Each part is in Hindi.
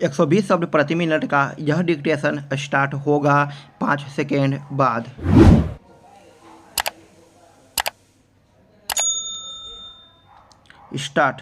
120 शब्द प्रति मिनट का यह डिक्टेशन स्टार्ट होगा 5 सेकेंड बाद। स्टार्ट।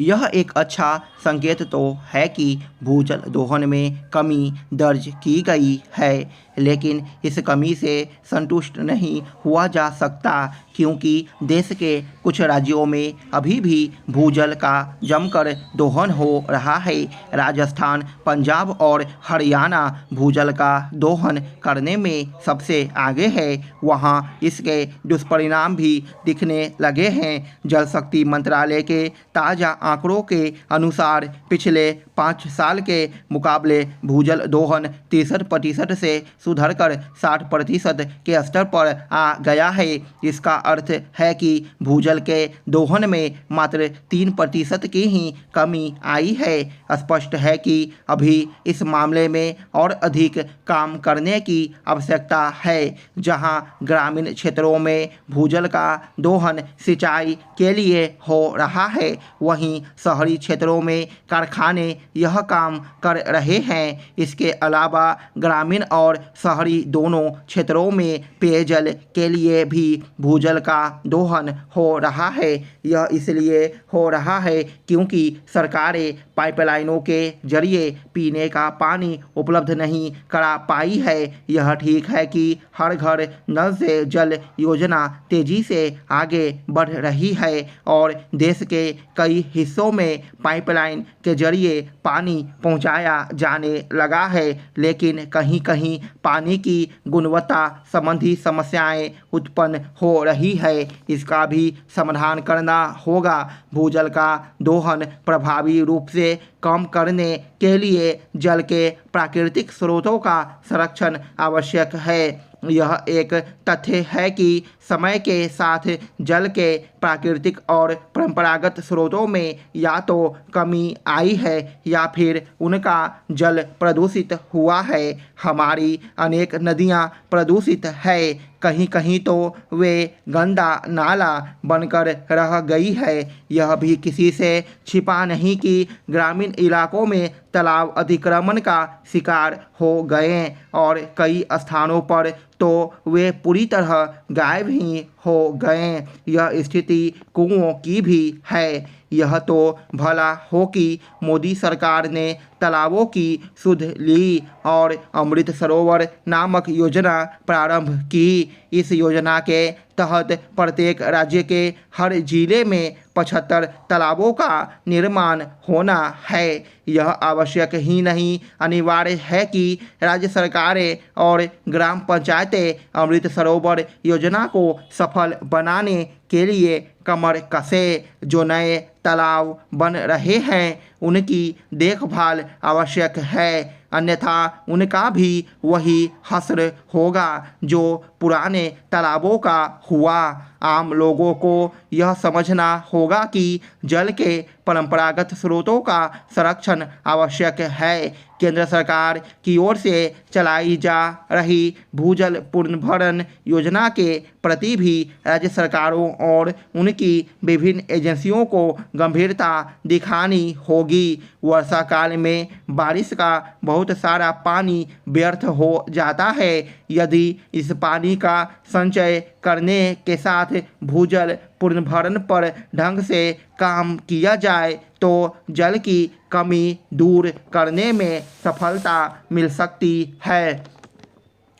यह एक अच्छा संकेत तो है कि भूजल दोहन में कमी दर्ज की गई है, लेकिन इस कमी से संतुष्ट नहीं हुआ जा सकता क्योंकि देश के कुछ राज्यों में अभी भी भूजल का जमकर दोहन हो रहा है। राजस्थान, पंजाब और हरियाणा भूजल का दोहन करने में सबसे आगे है। वहां इसके दुष्परिणाम भी दिखने लगे हैं। जल शक्ति मंत्रालय के ताज़ा आंकड़ों के अनुसार पिछले 5 साल के मुकाबले भूजल दोहन 63% से सुधरकर 60% के स्तर पर आ गया है। इसका अर्थ है कि भूजल के दोहन में मात्र 3% की ही कमी आई है। स्पष्ट है कि अभी इस मामले में और अधिक काम करने की आवश्यकता है। जहां ग्रामीण क्षेत्रों में भूजल का दोहन सिंचाई के लिए हो रहा है, वहीं शहरी क्षेत्रों में कारखाने यह काम कर रहे हैं। इसके अलावा ग्रामीण और शहरी दोनों क्षेत्रों में पेयजल के लिए भी भूजल का दोहन हो रहा है। यह इसलिए हो रहा है क्योंकि सरकारें पाइपलाइनों के जरिए पीने का पानी उपलब्ध नहीं करा पाई है। यह ठीक है कि हर घर नल से जल योजना तेजी से आगे बढ़ रही है और देश के कई हिस्सों में पाइपलाइन के जरिए पानी पहुंचाया जाने लगा है, लेकिन कहीं कहीं पानी की गुणवत्ता संबंधी समस्याएं उत्पन्न हो रही है। इसका भी समाधान करना होगा। भूजल का दोहन प्रभावी रूप से कम करने के लिए जल के प्राकृतिक स्रोतों का संरक्षण आवश्यक है। यह एक तथ्य है कि समय के साथ जल के प्राकृतिक और परंपरागत स्रोतों में या तो कमी आई है या फिर उनका जल प्रदूषित हुआ है। हमारी अनेक नदियां प्रदूषित है, कहीं कहीं तो वे गंदा नाला बनकर रह गई है। यह भी किसी से छिपा नहीं कि ग्रामीण इलाकों में तालाब अतिक्रमण का शिकार हो गए और कई स्थानों पर तो वे पूरी तरह गायब ही हो गए। यह स्थिति कुओं की भी है। यह तो भला हो कि मोदी सरकार ने तालाबों की सुध ली और अमृत सरोवर नामक योजना प्रारंभ की। इस योजना के तहत प्रत्येक राज्य के हर जिले में 75 तालाबों का निर्माण होना है। यह आवश्यक ही नहीं, अनिवार्य है कि राज्य सरकारें और ग्राम पंचायतें अमृत सरोवर योजना को सफल बनाने के लिए कमर कसे। जो नए तालाब बन रहे हैं उनकी देखभाल आवश्यक है, अन्यथा उनका भी वही हश्र होगा जो पुराने तालाबों का हुआ। आम लोगों को यह समझना होगा कि जल के परंपरागत स्रोतों का संरक्षण आवश्यक है। केंद्र सरकार की ओर से चलाई जा रही भूजल पुनर्भरण योजना के प्रति भी राज्य सरकारों और उनकी विभिन्न एजेंसियों को गंभीरता दिखानी होगी। वर्षा काल में बारिश का बहुत सारा पानी व्यर्थ हो जाता है। यदि इस पानी का संचय करने के साथ भूजल पुनर्भरण पर ढंग से काम किया जाए तो जल की कमी दूर करने में सफलता मिल सकती है।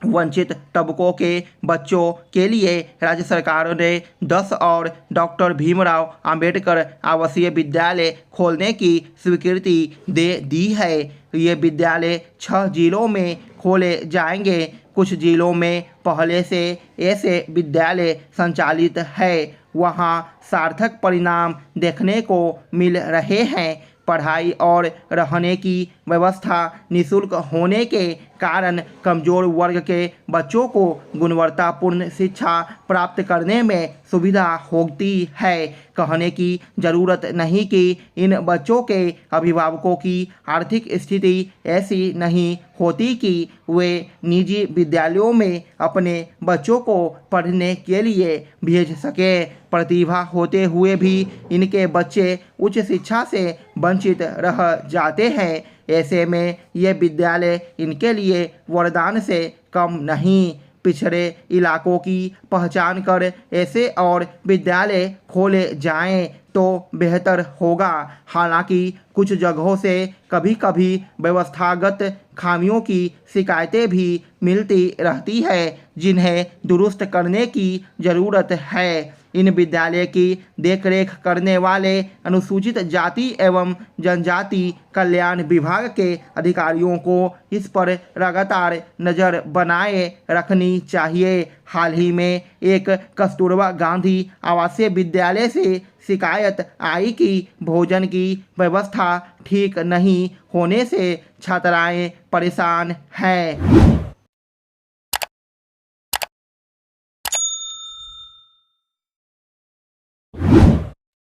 वंचित तबकों के बच्चों के लिए राज्य सरकारों ने 10 और डॉक्टर भीमराव अंबेडकर आवासीय विद्यालय खोलने की स्वीकृति दे दी है। ये विद्यालय 6 जिलों में खोले जाएंगे। कुछ जिलों में पहले से ऐसे विद्यालय संचालित है, वहाँ सार्थक परिणाम देखने को मिल रहे हैं। पढ़ाई और रहने की व्यवस्था निःशुल्क होने के कारण कमज़ोर वर्ग के बच्चों को गुणवत्तापूर्ण शिक्षा प्राप्त करने में सुविधा होती है। कहने की ज़रूरत नहीं कि इन बच्चों के अभिभावकों की आर्थिक स्थिति ऐसी नहीं होती कि वे निजी विद्यालयों में अपने बच्चों को पढ़ने के लिए भेज सकें। प्रतिभा होते हुए भी इनके बच्चे उच्च शिक्षा से वंचित रह जाते हैं। ऐसे में ये विद्यालय इनके लिए वरदान से कम नहीं। पिछड़े इलाकों की पहचान कर ऐसे और विद्यालय खोले जाएं तो बेहतर होगा। हालांकि कुछ जगहों से कभी कभी व्यवस्थागत खामियों की शिकायतें भी मिलती रहती है, जिन्हें दुरुस्त करने की ज़रूरत है। इन विद्यालय की देखरेख करने वाले अनुसूचित जाति एवं जनजाति कल्याण विभाग के अधिकारियों को इस पर लगातार नज़र बनाए रखनी चाहिए। हाल ही में एक कस्तूरबा गांधी आवासीय विद्यालय से शिकायत आई कि भोजन की व्यवस्था ठीक नहीं होने से छात्राएं परेशान हैं।